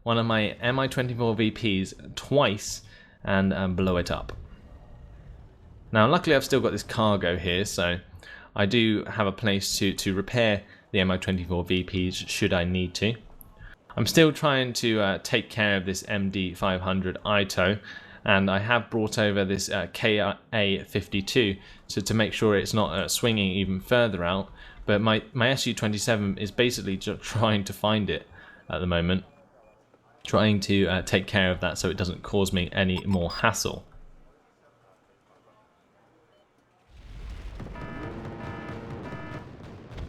Speaker 1: one of my Mi-24 VPs twice and blow it up. Now, luckily I've still got this cargo here, so I do have a place to repair the Mi-24 VPs should I need to. I'm still trying to take care of this MD-500 Ito, and I have brought over this KA-52 to make sure it's not swinging even further out, but my Su-27 is basically just trying to find it at the moment, trying to take care of that so it doesn't cause me any more hassle.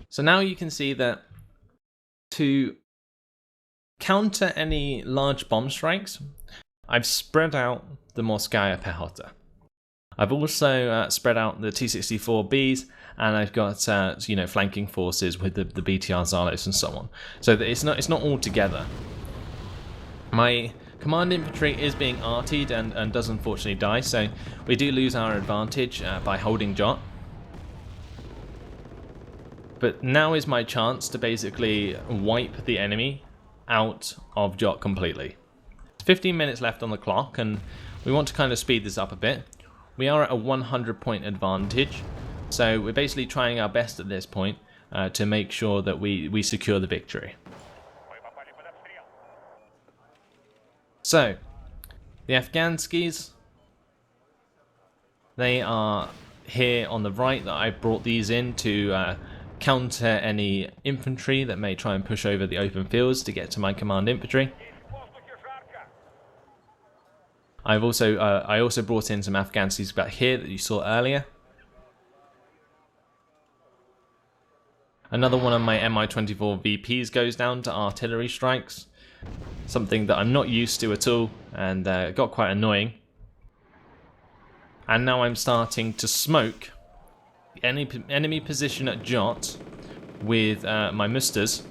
Speaker 1: So now you can see that to counter any large bomb strikes, I've spread out the Morskaya Pehota. I've also spread out the T-64Bs, and I've got flanking forces with the BTR Zalos and so on. So that it's not all together. My command infantry is being artied and does unfortunately die, so we do lose our advantage by holding Jot. But now is my chance to basically wipe the enemy out of Jot completely. 15 minutes left on the clock, and we want to kind of speed this up a bit. We are at a 100-point advantage, so we're basically trying our best at this point to make sure that we secure the victory. So, the Afghanskis, they are here on the right. That I brought these in to counter any infantry that may try and push over the open fields to get to my command infantry. I also brought in some Afghanskis back here that you saw earlier. Another one of my Mi-24 VPs goes down to artillery strikes. Something that I'm not used to at all, and it got quite annoying. And now I'm starting to smoke any enemy position at Jot with my musters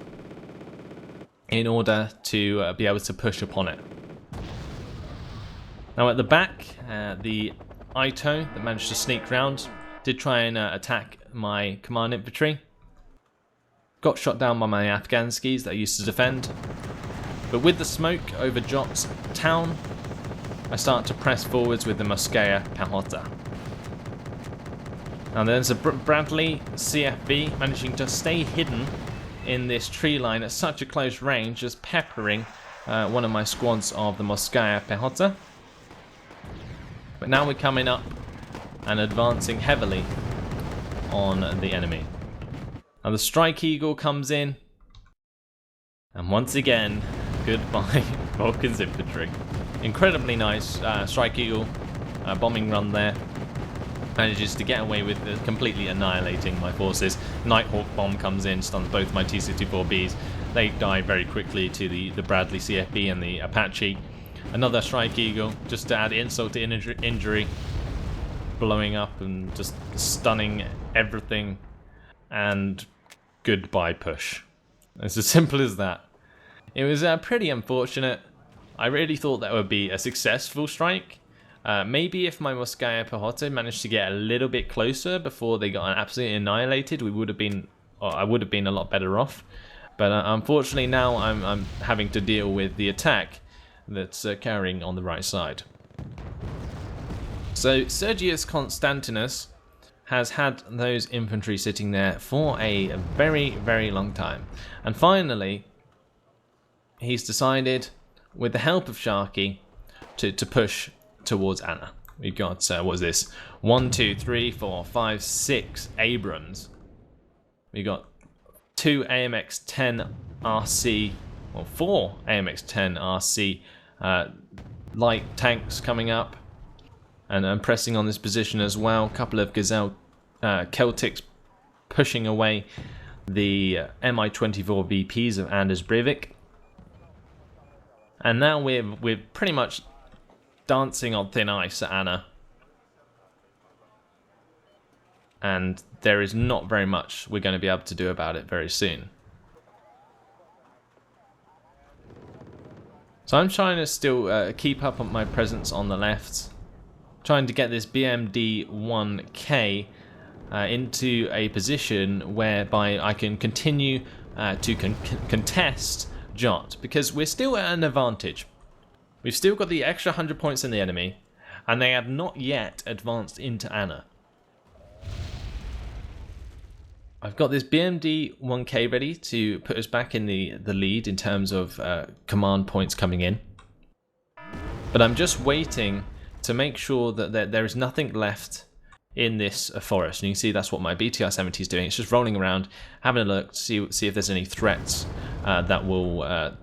Speaker 1: in order to be able to push upon it. Now at the back, the Ito that managed to sneak round did try and attack my command infantry. Got shot down by my Afghanskis that I used to defend. But with the smoke over Jot's town, I start to press forwards with the Moskaya Pehota. Now there's a Bradley CFB managing to stay hidden in this tree line at such a close range, just peppering one of my squads of the Moskaya Pehota. But now we're coming up and advancing heavily on the enemy. Now the Strike Eagle comes in, and once again, goodbye Vulcan's infantry. Incredibly nice Strike Eagle bombing run there. Manages to get away with completely annihilating my forces. Nighthawk bomb comes in, stuns both my T-64Bs. They die very quickly to the Bradley CFB and the Apache. Another Strike Eagle, just to add insult to injury, blowing up and just stunning everything. And goodbye push. It's as simple as that. It was pretty unfortunate. I really thought that would be a successful strike. Maybe if my Moskaya Pehota managed to get a little bit closer before they got absolutely annihilated, we would have been, or I would have been a lot better off. But unfortunately now I'm having to deal with the attack that's carrying on the right side. So Sergius Constantinus has had those infantry sitting there for a very, very long time. And finally, he's decided, with the help of Sharky, to push towards Anna. We've got, what is this? 1, 2, 3, 4, 5, 6 Abrams. We've got 2 AMX-10 RC, or 4 AMX-10 RC light tanks coming up. And I'm pressing on this position as well. A couple of Gazelle Celtics pushing away the Mi-24 VPs of Anders Breivik. And now we're pretty much dancing on thin ice at Anna. And there is not very much we're going to be able to do about it very soon. So I'm trying to still keep up on my presence on the left. Trying to get this BMD-1K into a position whereby I can continue to contest Jot, because we're still at an advantage. We've still got the extra 100 points in the enemy, and they have not yet advanced into Anna. I've got this BMD-1K ready to put us back in the lead in terms of command points coming in. But I'm just waiting to make sure that there is nothing left in this forest. And you can see that's what my BTR-70 is doing. It's just rolling around, having a look, to see if there's any threats that will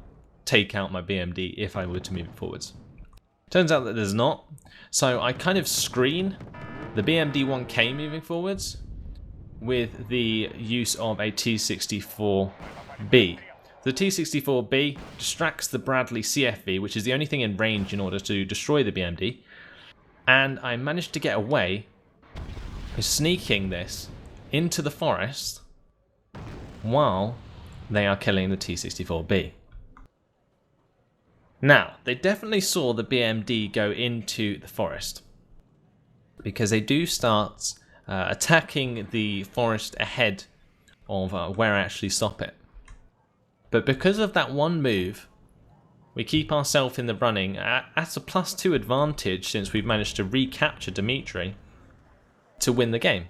Speaker 1: take out my BMD if I were to move it forwards. Turns out that there's not. So I kind of screen the BMD-1K moving forwards with the use of a T-64B. The T-64B distracts the Bradley CFB, which is the only thing in range in order to destroy the BMD. And I managed to get away with sneaking this into the forest while they are killing the T-64B. Now, they definitely saw the BMD go into the forest, because they do start attacking the forest ahead of where I actually stop it. But because of that one move, we keep ourselves in the running at a +2 advantage, since we've managed to recapture Dimitri to win the game.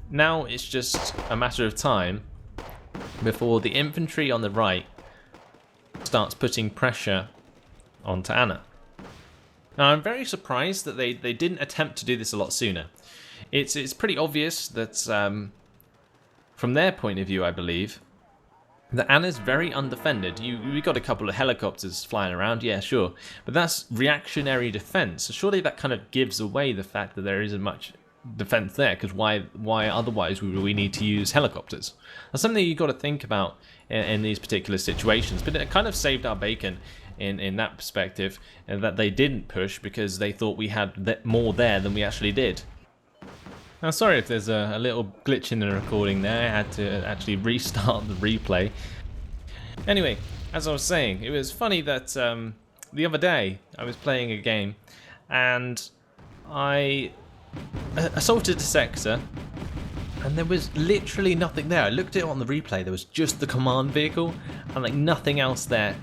Speaker 1: Now it's just a matter of time before the infantry on the right starts putting pressure onto Anna. Now, I'm very surprised that they didn't attempt to do this a lot sooner. It's pretty obvious that, from their point of view, I believe, that Anna's very undefended. We got a couple of helicopters flying around, yeah, sure, but that's reactionary defense. So surely that kind of gives away the fact that there isn't much defense there, because why otherwise would we need to use helicopters? That's something you've got to think about in these particular situations. But it kind of saved our bacon in that perspective, and that they didn't push because they thought we had more there than we actually did. Now, sorry if there's a little glitch in the recording there. I had to actually restart the replay. Anyway, as I was saying, it was funny that the other day I was playing a game and I assaulted a sector and there was literally nothing there. I looked at it on the replay, there was just the command vehicle and like nothing else there.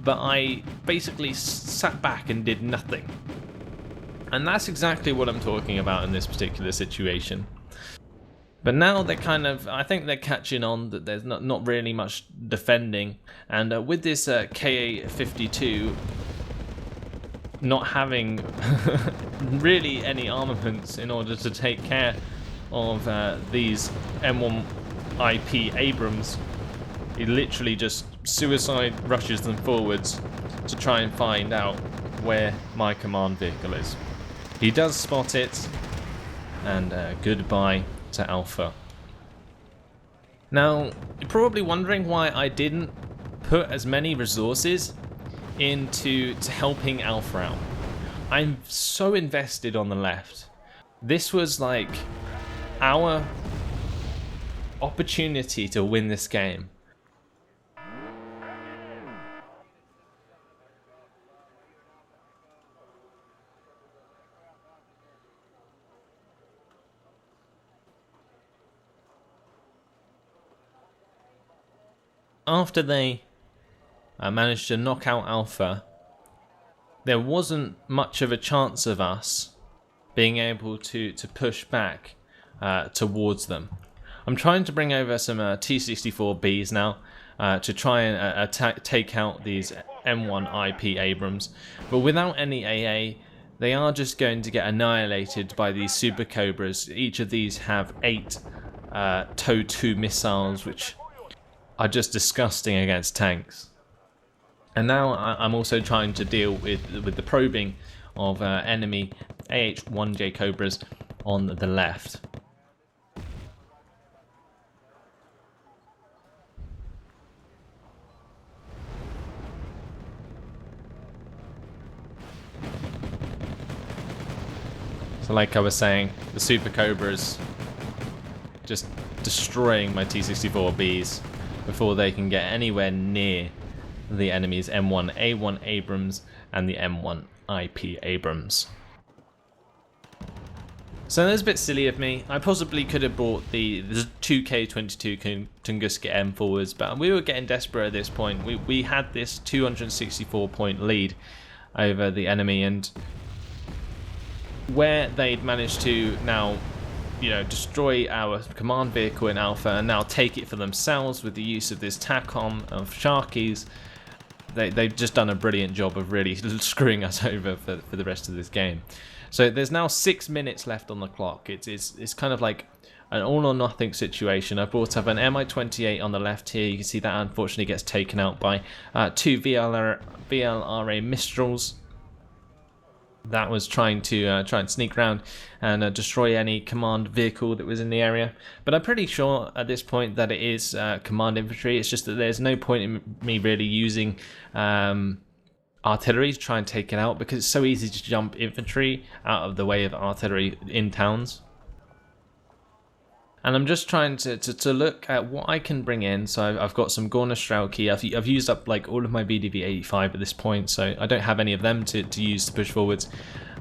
Speaker 1: But I basically sat back and did nothing. And that's exactly what I'm talking about in this particular situation. But now they're kind of, I think they're catching on that there's not really much defending. And with this KA-52 not having really any armaments in order to take care of these M1 IP Abrams, he literally just suicide rushes them forwards to try and find out where my command vehicle is. He does spot it, and goodbye to Alpha. Now, you're probably wondering why I didn't put as many resources into helping Alpha out. I'm so invested on the left. This was like our opportunity to win this game. After they managed to knock out Alpha, there wasn't much of a chance of us being able to push back towards them. I'm trying to bring over some T-64Bs now to try and take out these M1 IP Abrams, but without any AA, they are just going to get annihilated by these Super Cobras. Each of these have 8 TOW-2 missiles, which are just disgusting against tanks. And now I'm also trying to deal with the probing of enemy AH-1J Cobras on the left. So like I was saying, the Super Cobras just destroying my T-64Bs before they can get anywhere near the enemy's M1A1 Abrams and the M1 IP Abrams. So that's a bit silly of me. I possibly could have brought the 2K22 Tunguska M forwards, but we were getting desperate at this point. We had this 264 point lead over the enemy, and where they'd managed to now, you know, destroy our command vehicle in Alpha and now take it for themselves with the use of this TACOM of Sharkies, they've just done a brilliant job of really screwing us over for the rest of this game. So there's now 6 minutes left on the clock. It's kind of like an all or nothing situation. I brought up an Mi-28 on the left here. You can see that unfortunately gets taken out by 2 VLRA Mistrals. That was trying to sneak around and destroy any command vehicle that was in the area. But I'm pretty sure at this point that it is command infantry. It's just that there's no point in me really using artillery to try and take it out, because it's so easy to jump infantry out of the way of artillery in towns. And I'm just trying to look at what I can bring in. So I've got some Gorna Strelki. I've used up like all of my VDV 85 at this point, so I don't have any of them to use to push forwards.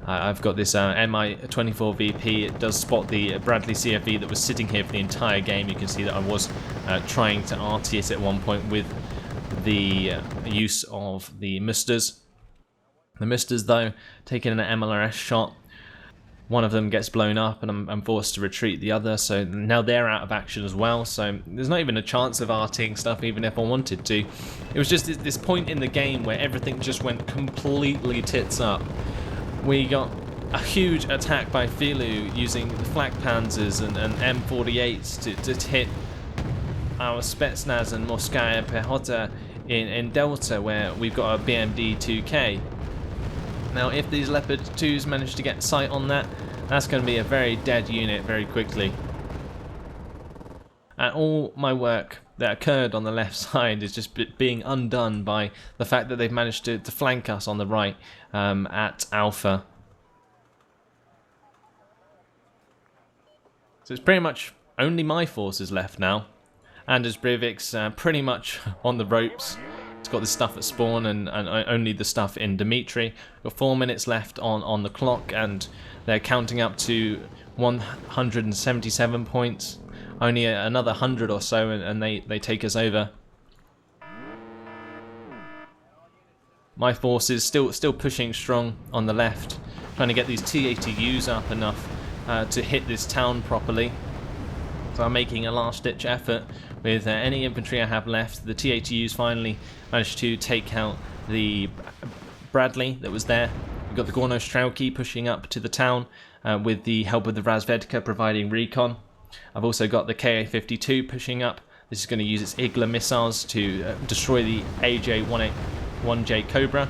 Speaker 1: I've got this MI24 VP. It does spot the Bradley CFV that was sitting here for the entire game. You can see that I was trying to RT it at one point with the use of the Musters. The Musters, though, taking an MLRS shot. One of them gets blown up and I'm forced to retreat the other, so now they're out of action as well, so there's not even a chance of RTing stuff even if I wanted to. It was just this point in the game where everything just went completely tits up. We got a huge attack by Filu using the Flak Panzers and M48s to hit our Spetsnaz and Morskaya Pehota in Delta, where we've got a BMD 2K. Now if these Leopard 2s manage to get sight on that, that's going to be a very dead unit very quickly. And all my work that occurred on the left side is just being undone by the fact that they've managed to flank us on the right at Alpha. So it's pretty much only my forces left now. Anders Breivik's pretty much on the ropes. It's got the stuff at spawn and only the stuff in Dimitri. Got 4 minutes left on the clock, and they're counting up to 177 points. Only another 100 or so, and they take us over. My forces still pushing strong on the left, trying to get these T-80Us up enough to hit this town properly. So I'm making a last-ditch effort with any infantry I have left. The T-80Us finally managed to take out the Bradley that was there. We've got the Gorno Strelki pushing up to the town with the help of the Razvedka providing recon. I've also got the Ka-52 pushing up. This is going to use its Igla missiles to destroy the AJ-1J Cobra.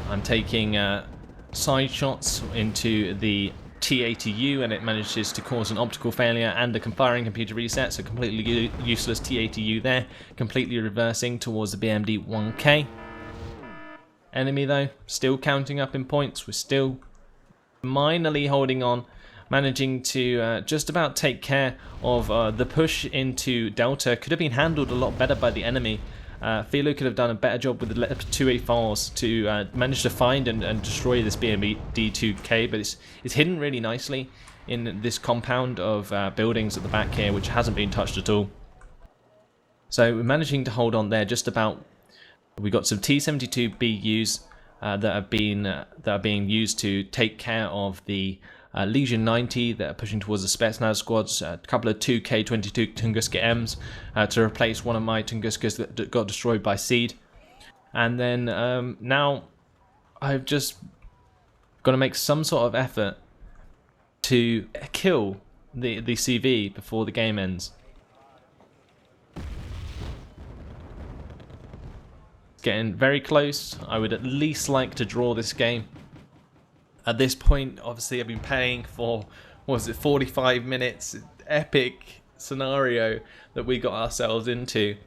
Speaker 1: I'm taking side shots into the T-80U, and it manages to cause an optical failure and a firing computer reset, so completely useless T-80U there, completely reversing towards the BMD 1K. Enemy though, still counting up in points. We're still minorly holding on, managing to just about take care of the push into Delta. Could have been handled a lot better by the enemy. Philo could have done a better job with the Leopard 2A4s to manage to find and destroy this BMD-2K, but it's hidden really nicely in this compound of buildings at the back here, which hasn't been touched at all. So we're managing to hold on there just about. We've got some T-72 BUs that are being used to take care of the Legion 90 that are pushing towards the Spetsnaz squads, a couple of 2K22 Tunguska Ms to replace one of my Tunguskas that got destroyed by Seed. And then now I've just got to make some sort of effort to kill the CV before the game ends. It's getting very close. I would at least like to draw this game. At this point, obviously, I've been paying for, what was it, 45 minutes, epic scenario that we got ourselves into.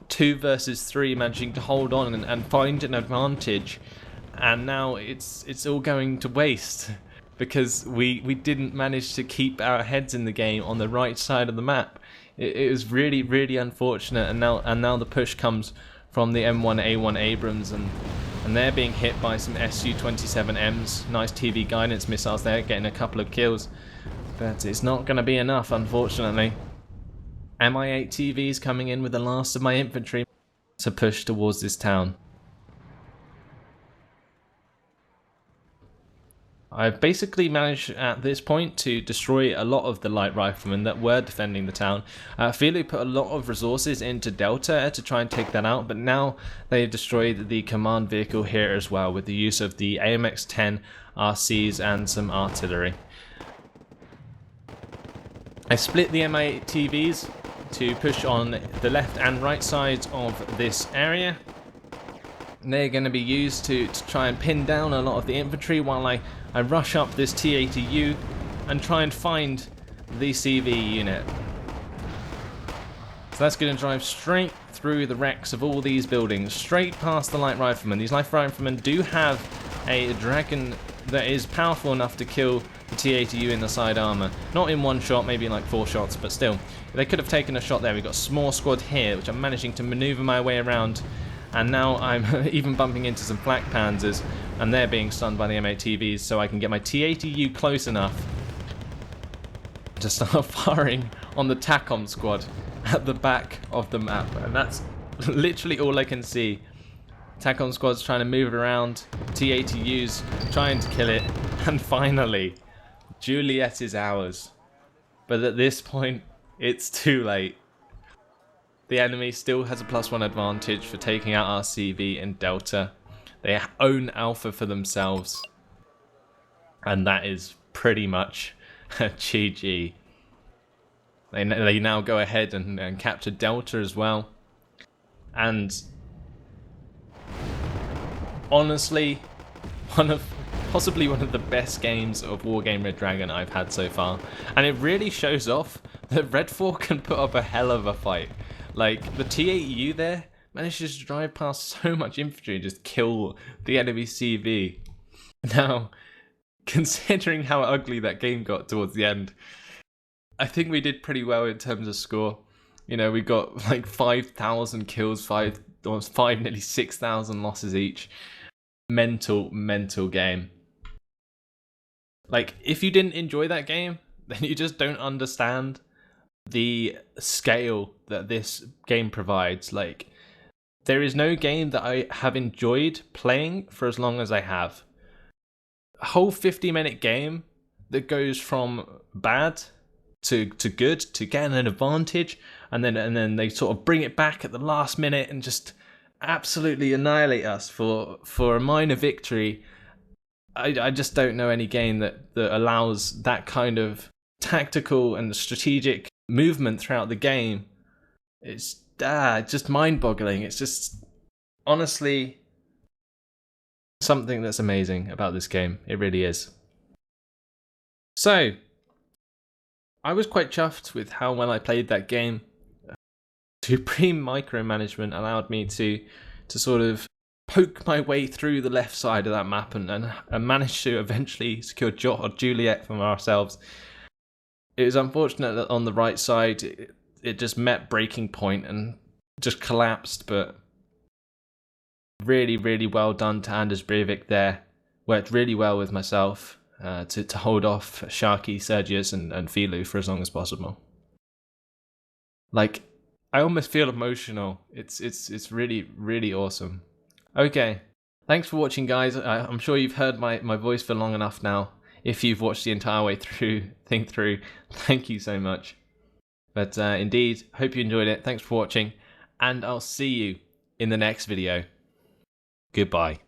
Speaker 1: 2 versus 3, managing to hold on and find an advantage, and now it's all going to waste because we didn't manage to keep our heads in the game on the right side of the map. It was really, really unfortunate, and now the push comes from the M1A1 Abrams, and they're being hit by some Su-27Ms. Nice TV guidance missiles there, getting a couple of kills. But it's not going to be enough, unfortunately. Mi-8 TVs coming in with the last of my infantry to push towards this town. I've basically managed at this point to destroy a lot of the light riflemen that were defending the town. Filu put a lot of resources into Delta to try and take that out, but now they've destroyed the command vehicle here as well with the use of the AMX-10 RCs and some artillery. I split the Mi-8 TVs to push on the left and right sides of this area. They're going to be used to try and pin down a lot of the infantry while I rush up this T-80U and try and find the CV unit. So that's going to drive straight through the wrecks of all these buildings, straight past the light riflemen. These light riflemen do have a dragon that is powerful enough to kill the T80U in the side armor. Not in one shot, maybe in like 4 shots, but still. They could have taken a shot there. We've got a small squad here, which I'm managing to maneuver my way around. And now I'm even bumping into some flak panzers, and they're being stunned by the M8TVs, so I can get my T80U close enough to start firing on the TACOM squad at the back of the map. And that's literally all I can see. TACOM squad's trying to move it around, T80U's trying to kill it, and finally, Juliet is ours. But at this point, it's too late. The enemy still has a +1 advantage for taking out our CV and Delta. They own Alpha for themselves. And that is pretty much a GG. They now go ahead and capture Delta as well. And honestly, possibly one of the best games of Wargame Red Dragon I've had so far. And it really shows off that Redfor can put up a hell of a fight. Like, the T80U there manages to drive past so much infantry and just kill the enemy CV. Now, considering how ugly that game got towards the end, I think we did pretty well in terms of score. You know, we got like 5,000 kills, nearly 6,000 losses each. Mental game. Like, if you didn't enjoy that game, then you just don't understand the scale that this game provides. Like, there is no game that I have enjoyed playing for as long as I have. A whole 50-minute game that goes from bad to good to getting an advantage, and then they sort of bring it back at the last minute and just absolutely annihilate us for a minor victory. I just don't know any game that allows that kind of tactical and strategic movement throughout the game. It's just mind-boggling. It's just honestly something that's amazing about this game. It really is. So, I was quite chuffed with how well I played that game. Supreme micromanagement allowed me to sort of poke my way through the left side of that map and manage to eventually secure Juliet from ourselves. It was unfortunate that on the right side it just met breaking point and just collapsed, but really well done to Anders Breivik there. Worked really well with myself to hold off Sharky, Sergius and Filu for as long as possible. Like, I almost feel emotional. It's really awesome. Okay, thanks for watching, guys. I'm sure you've heard my voice for long enough now. If you've watched the entire way through, thank you so much. But indeed, hope you enjoyed it. Thanks for watching, and I'll see you in the next video. Goodbye.